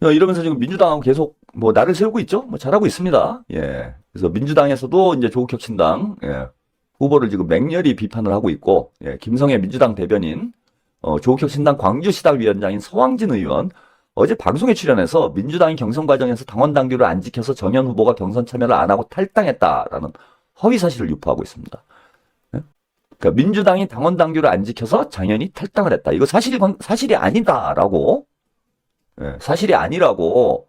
이러면서 지금 민주당하고 계속 뭐 날을 세우고 있죠. 뭐 잘하고 있습니다. 예. 그래서 민주당에서도 이제 조국혁신당 예, 후보를 지금 맹렬히 비판을 하고 있고, 예, 김성애 민주당 대변인, 조국혁신당 광주시당위원장인 서왕진 의원 어제 방송에 출연해서 민주당이 경선 과정에서 당원 당규를 안 지켜서 정현 후보가 경선 참여를 안 하고 탈당했다라는 허위 사실을 유포하고 있습니다. 예? 그러니까 민주당이 당원 당규를 안 지켜서 장현이 탈당을 했다. 이거 사실이 아니다라고, 예, 사실이 아니라고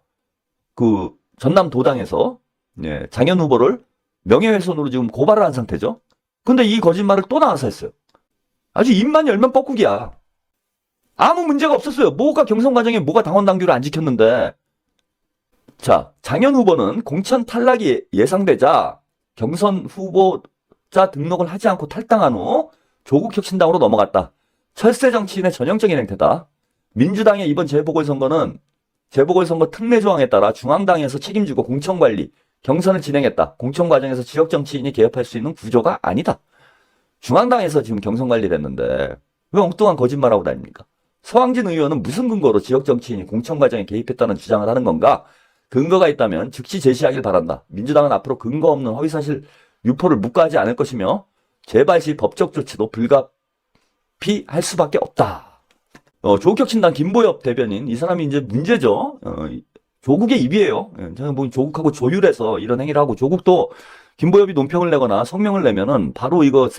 그 전남 도당에서 예, 장현 후보를 명예훼손으로 지금 고발을 한 상태죠. 근데 이 거짓말을 또 나와서 했어요. 아주 입만 열면 뻐꾸기야. 아무 문제가 없었어요. 뭐가 경선 과정에 뭐가 당원 당규를 안 지켰는데. 자, 장현 후보는 공천 탈락이 예상되자 경선 후보자 등록을 하지 않고 탈당한 후 조국혁신당으로 넘어갔다. 철새 정치인의 전형적인 행태다. 민주당의 이번 재보궐선거는 재보궐선거 특례 조항에 따라 중앙당에서 책임지고 공천관리, 경선을 진행했다. 공천 과정에서 지역 정치인이 개입할 수 있는 구조가 아니다. 중앙당에서 지금 경선 관리를 했는데 왜 엉뚱한 거짓말하고 다닙니까? 서왕진 의원은 무슨 근거로 지역 정치인이 공천 과정에 개입했다는 주장을 하는 건가? 근거가 있다면 즉시 제시하길 바란다. 민주당은 앞으로 근거 없는 허위사실 유포를 묵과하지 않을 것이며 재발 시 법적 조치도 불가피할 수밖에 없다. 조국혁신당 김보엽 대변인, 이 사람이 이제 문제죠. 조국의 입이에요. 저는 뭐 조국하고 조율해서 이런 행위를 하고, 조국도 김보엽이 논평을 내거나 성명을 내면은 바로 이거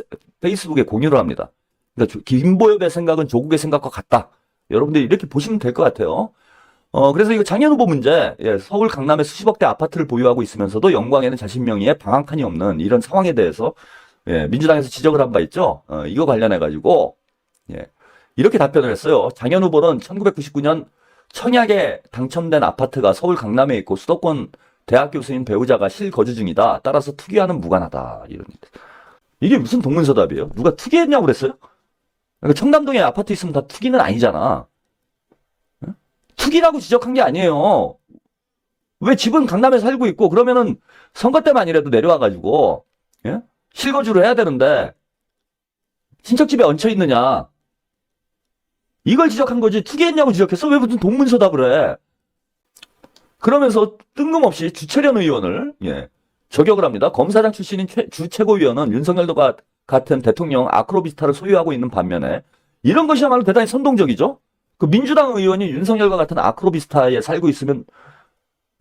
페이스북에 공유를 합니다. 그러니까 김보엽의 생각은 조국의 생각과 같다. 여러분들 이렇게 보시면 될 것 같아요. 그래서 이거 장현 후보 문제, 예, 서울 강남에 수십억 대 아파트를 보유하고 있으면서도 영광에는 자신 명의의 방 한 칸이 없는 이런 상황에 대해서, 예, 민주당에서 지적을 한 바 있죠. 이거 관련해가지고, 예, 이렇게 답변을 했어요. 장현 후보는 1999년 청약에 당첨된 아파트가 서울 강남에 있고 수도권 대학 교수인 배우자가 실거주 중이다. 따라서 투기와는 무관하다. 이런. 이게 무슨 동문서답이에요? 누가 투기했냐고 그랬어요? 그러니까 청담동에 아파트 있으면 다 투기는 아니잖아. 투기라고 지적한 게 아니에요. 왜 집은 강남에 살고 있고 그러면은 선거 때만이라도 내려와가지고, 예? 실거주를 해야 되는데 친척집에 얹혀 있느냐? 이걸 지적한 거지. 투기했냐고 지적했어? 왜 무슨 동문서답을 해? 그러면서 뜬금없이 주철현 의원을, 예, 저격을 합니다. 검사장 출신인 주 최고위원은 윤석열과 같은 대통령 아크로비스타를 소유하고 있는 반면에 이런 것이야말로 대단히 선동적이죠. 그 민주당 의원이 윤석열과 같은 아크로비스타에 살고 있으면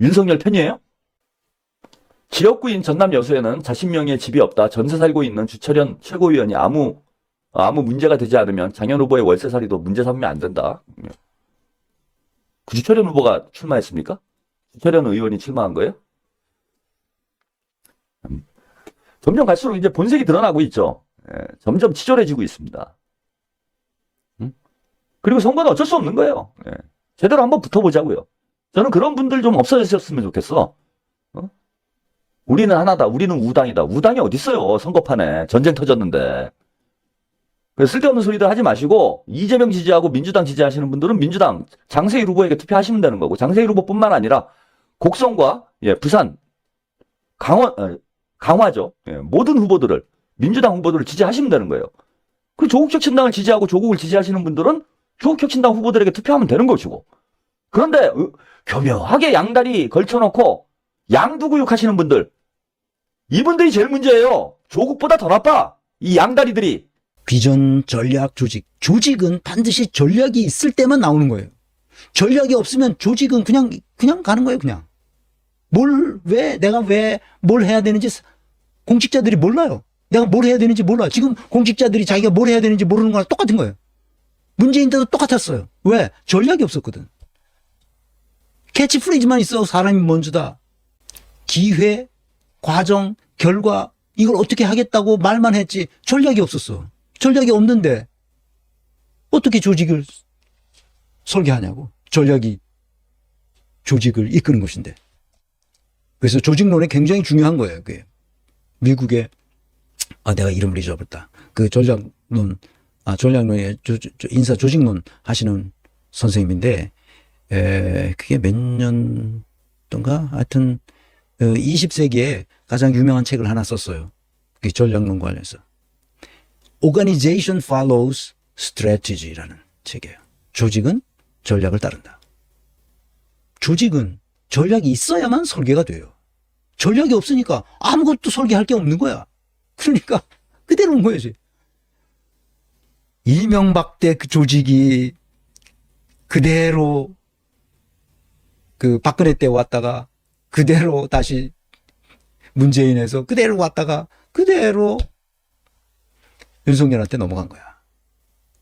윤석열 편이에요? 지역구인 전남 여수에는 자신 명의의 집이 없다. 전세 살고 있는 주철현 최고위원이 아무 문제가 되지 않으면 장현 후보의 월세살이도 문제 삼으면 안 된다. 그 주철현 후보가 출마했습니까? 주철현 의원이 출마한 거예요? 점점 갈수록 이제 본색이 드러나고 있죠. 예, 점점 치졸해지고 있습니다. 그리고 선거는 어쩔 수 없는 거예요. 예, 제대로 한번 붙어보자고요. 저는 그런 분들 좀 없어졌으면 좋겠어. 우리는 하나다. 우리는 우당이다. 우당이 어딨어요. 선거판에. 전쟁 터졌는데. 쓸데없는 소리들 하지 마시고 이재명 지지하고 민주당 지지하시는 분들은 민주당 장세일 후보에게 투표하시면 되는 거고, 장세일 후보뿐만 아니라 곡성과, 예, 부산, 강화죠. 예, 모든 후보들을, 민주당 후보들을 지지하시면 되는 거예요. 그 조국혁신당을 지지하고 조국을 지지하시는 분들은 조국혁신당 후보들에게 투표하면 되는 것이고, 그런데 교묘하게 양다리 걸쳐놓고 양두구육 하시는 분들, 이분들이 제일 문제예요. 조국보다 더 나빠. 이 양다리들이. 비전, 전략, 조직. 조직은 반드시 전략이 있을 때만 나오는 거예요. 전략이 없으면 조직은 그냥 가는 거예요, 그냥. 내가 뭘 해야 되는지 공직자들이 몰라요. 내가 뭘 해야 되는지 몰라. 지금 공직자들이 자기가 뭘 해야 되는지 모르는 거랑 똑같은 거예요. 문재인 때도 똑같았어요. 왜? 전략이 없었거든. 캐치프레이즈만 있어. 사람이 먼저다. 기회, 과정, 결과, 이걸 어떻게 하겠다고 말만 했지 전략이 없었어. 전략이 없는데 어떻게 조직을 설계하냐고. 전략이 조직을 이끄는 것인데. 그래서 조직론이 굉장히 중요한 거예요. 그게. 미국의, 내가 이름을 잊어버렸다. 그 전략론의 인사 조직론 하시는 선생님인데, 그게 몇 년던가? 하여튼, 20세기에 가장 유명한 책을 하나 썼어요. 그 전략론 관련해서. Organization follows strategy라는 책이에요. 조직은 전략을 따른다. 조직은 전략이 있어야만 설계가 돼요. 전략이 없으니까 아무것도 설계할 게 없는 거야. 그러니까 그대로인 거지. 이명박 때 그 조직이 그대로 그 박근혜 때 왔다가 그대로 다시 문재인에서 그대로 왔다가 그대로 윤석열한테 넘어간 거야.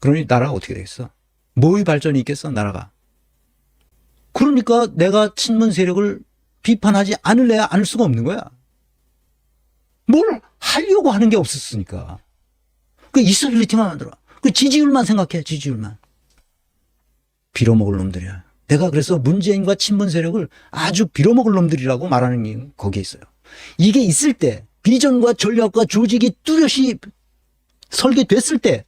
그러니 나라가 어떻게 되겠어? 뭐의 발전이 있겠어, 나라가? 그러니까 내가 친문 세력을 비판하지 않을래야 않을 수가 없는 거야. 뭘 하려고 하는 게 없었으니까. 그 이스라엘리티만 만들어. 그 지지율만 생각해, 지지율만. 빌어먹을 놈들이야. 내가 그래서 문재인과 친문 세력을 아주 빌어먹을 놈들이라고 말하는 게 거기에 있어요. 이게 있을 때, 비전과 전략과 조직이 뚜렷이 설계됐을 때,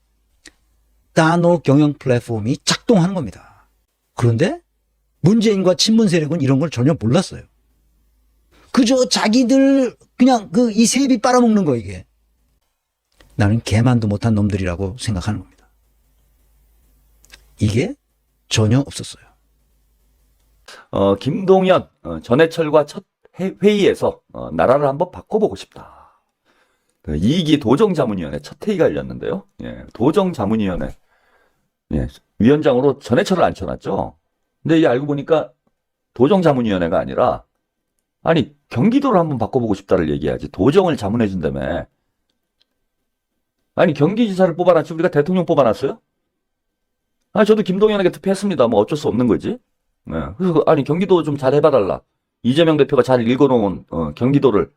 단호 경영 플랫폼이 작동하는 겁니다. 그런데 문재인과 친문 세력은 이런 걸 전혀 몰랐어요. 그저 자기들 그냥 그 이 세비 빨아먹는 거 이게. 나는 개만도 못한 놈들이라고 생각하는 겁니다. 이게 전혀 없었어요. 김동연 전해철과 첫 회의에서 나라를 한번 바꿔보고 싶다. 그 이익이 도정자문위원회 첫 회의가 열렸는데요. 예, 도정자문위원회 위원장으로 전해철을 앉혀놨죠. 근데 이게 알고 보니까 도정자문위원회가 아니라 아니 경기도를 한번 바꿔보고 싶다를 얘기하지 도정을 자문해준다며. 아니 경기지사를 뽑아놨지 우리가 대통령 뽑아놨어요? 저도 김동연에게 투표했습니다. 뭐 어쩔 수 없는 거지. 네. 그래서 아니 경기도 좀 잘 해봐달라. 이재명 대표가 잘 읽어놓은 경기도를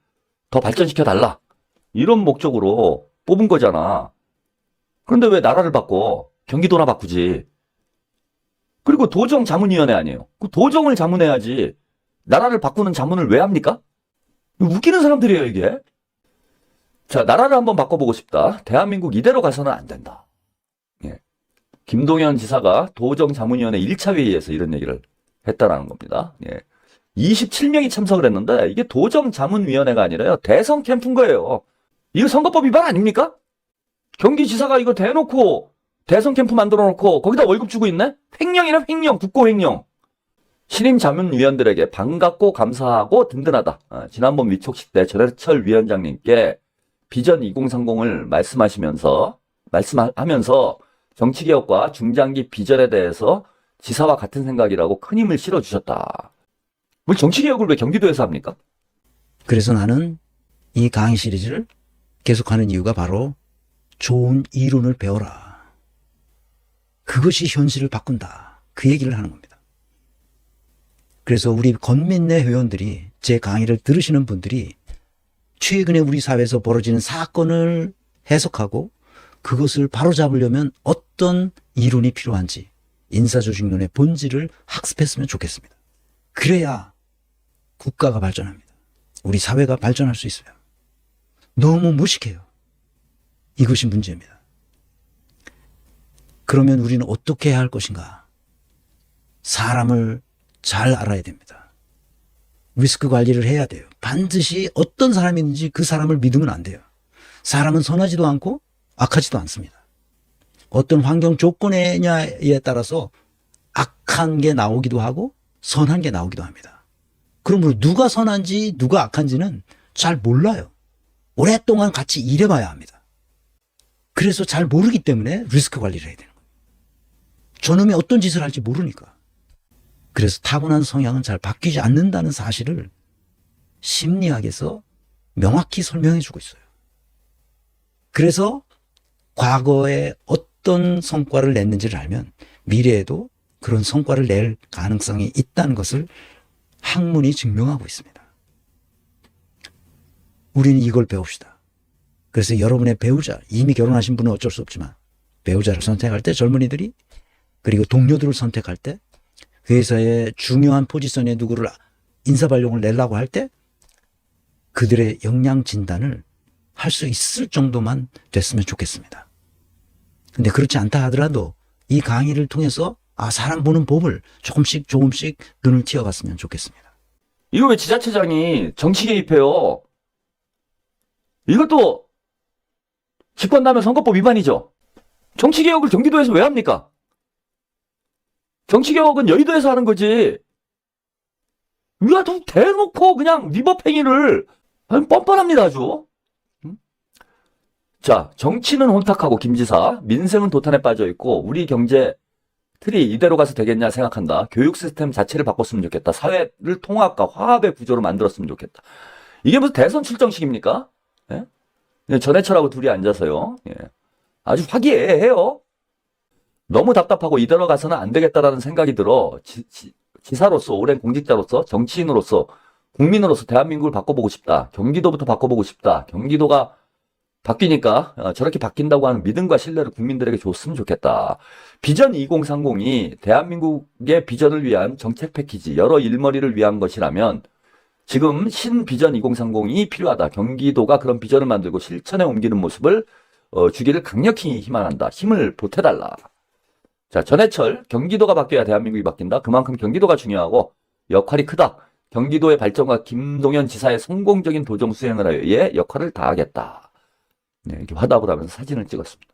더 발전시켜달라. 이런 목적으로 뽑은 거잖아. 그런데 왜 나라를 바꿔? 경기도나 바꾸지. 그리고 도정 자문위원회 아니에요. 그 도정을 자문해야지. 나라를 바꾸는 자문을 왜 합니까? 웃기는 사람들이에요 이게. 자, 나라를 한번 바꿔보고 싶다. 대한민국 이대로 가서는 안 된다. 예. 김동연 지사가 도정 자문위원회 1차 회의에서 이런 얘기를 했다라는 겁니다. 예. 27명이 참석을 했는데 이게 도정 자문위원회가 아니라요. 대선 캠프인 거예요. 이거 선거법 위반 아닙니까? 경기지사가 이거 대놓고 대선 캠프 만들어 놓고 거기다 월급 주고 있네? 횡령이라 횡령, 국고 횡령. 신임 자문위원들에게 반갑고 감사하고 든든하다. 지난번 위촉식 때 전해철 위원장님께 비전 2030을 말씀하면서 정치개혁과 중장기 비전에 대해서 지사와 같은 생각이라고 큰 힘을 실어주셨다. 뭐 정치개혁을 왜 경기도에서 합니까? 그래서 나는 이 강의 시리즈를 계속하는 이유가 바로 좋은 이론을 배워라. 그것이 현실을 바꾼다. 그 얘기를 하는 겁니다. 그래서 우리 건민내 회원들이 제 강의를 들으시는 분들이 최근에 우리 사회에서 벌어지는 사건을 해석하고 그것을 바로잡으려면 어떤 이론이 필요한지 인사조직론의 본질을 학습했으면 좋겠습니다. 그래야 국가가 발전합니다. 우리 사회가 발전할 수 있어요. 너무 무식해요. 이것이 문제입니다. 그러면 우리는 어떻게 해야 할 것인가? 사람을 잘 알아야 됩니다. 리스크 관리를 해야 돼요. 반드시 어떤 사람이 있는지 그 사람을 믿으면 안 돼요. 사람은 선하지도 않고 악하지도 않습니다. 어떤 환경 조건이냐에 따라서 악한 게 나오기도 하고 선한 게 나오기도 합니다. 그러므로 누가 선한지 누가 악한지는 잘 몰라요. 오랫동안 같이 일해봐야 합니다. 그래서 잘 모르기 때문에 리스크 관리를 해야 되는 거예요. 저놈이 어떤 짓을 할지 모르니까. 그래서 타고난 성향은 잘 바뀌지 않는다는 사실을 심리학에서 명확히 설명해 주고 있어요. 그래서 과거에 어떤 성과를 냈는지를 알면 미래에도 그런 성과를 낼 가능성이 있다는 것을 학문이 증명하고 있습니다. 우리는 이걸 배웁시다. 그래서 여러분의 배우자, 이미 결혼하신 분은 어쩔 수 없지만 배우자를 선택할 때 젊은이들이 그리고 동료들을 선택할 때 회사의 중요한 포지션에 누구를 인사발령을 내려고 할 때 그들의 역량 진단을 할 수 있을 정도만 됐으면 좋겠습니다. 근데 그렇지 않다 하더라도 이 강의를 통해서 사람 보는 법을 조금씩 눈을 틔어갔으면 좋겠습니다. 이거 왜 지자체장이 정치 개입해요? 이것도 집권다면 선거법 위반이죠. 정치개혁을 경기도에서 왜 합니까? 정치개혁은 여의도에서 하는 거지. 우리가 또 대놓고 그냥 위법행위를 뻔뻔합니다, 아주. 자, 정치는 혼탁하고 김지사, 민생은 도탄에 빠져 있고 우리 경제 틀이 이대로 가서 되겠냐 생각한다. 교육 시스템 자체를 바꿨으면 좋겠다. 사회를 통합과 화합의 구조로 만들었으면 좋겠다. 이게 무슨 대선 출정식입니까? 예? 전해철하고 둘이 앉아서요. 예. 아주 화기애애해요. 너무 답답하고 이대로 가서는 안 되겠다라는 생각이 들어 지사로서, 오랜 공직자로서, 정치인으로서, 국민으로서 대한민국을 바꿔보고 싶다. 경기도부터 바꿔보고 싶다. 경기도가 바뀌니까 저렇게 바뀐다고 하는 믿음과 신뢰를 국민들에게 줬으면 좋겠다. 비전 2030이 대한민국의 비전을 위한 정책 패키지, 여러 일머리를 위한 것이라면 지금 신비전 2030이 필요하다. 경기도가 그런 비전을 만들고 실천에 옮기는 모습을 주기를 강력히 희망한다. 힘을 보태달라. 자, 전해철, 경기도가 바뀌어야 대한민국이 바뀐다. 그만큼 경기도가 중요하고 역할이 크다. 경기도의 발전과 김동연 지사의 성공적인 도정 수행을 위해 역할을 다하겠다. 네, 이렇게 화답을 하면서 사진을 찍었습니다.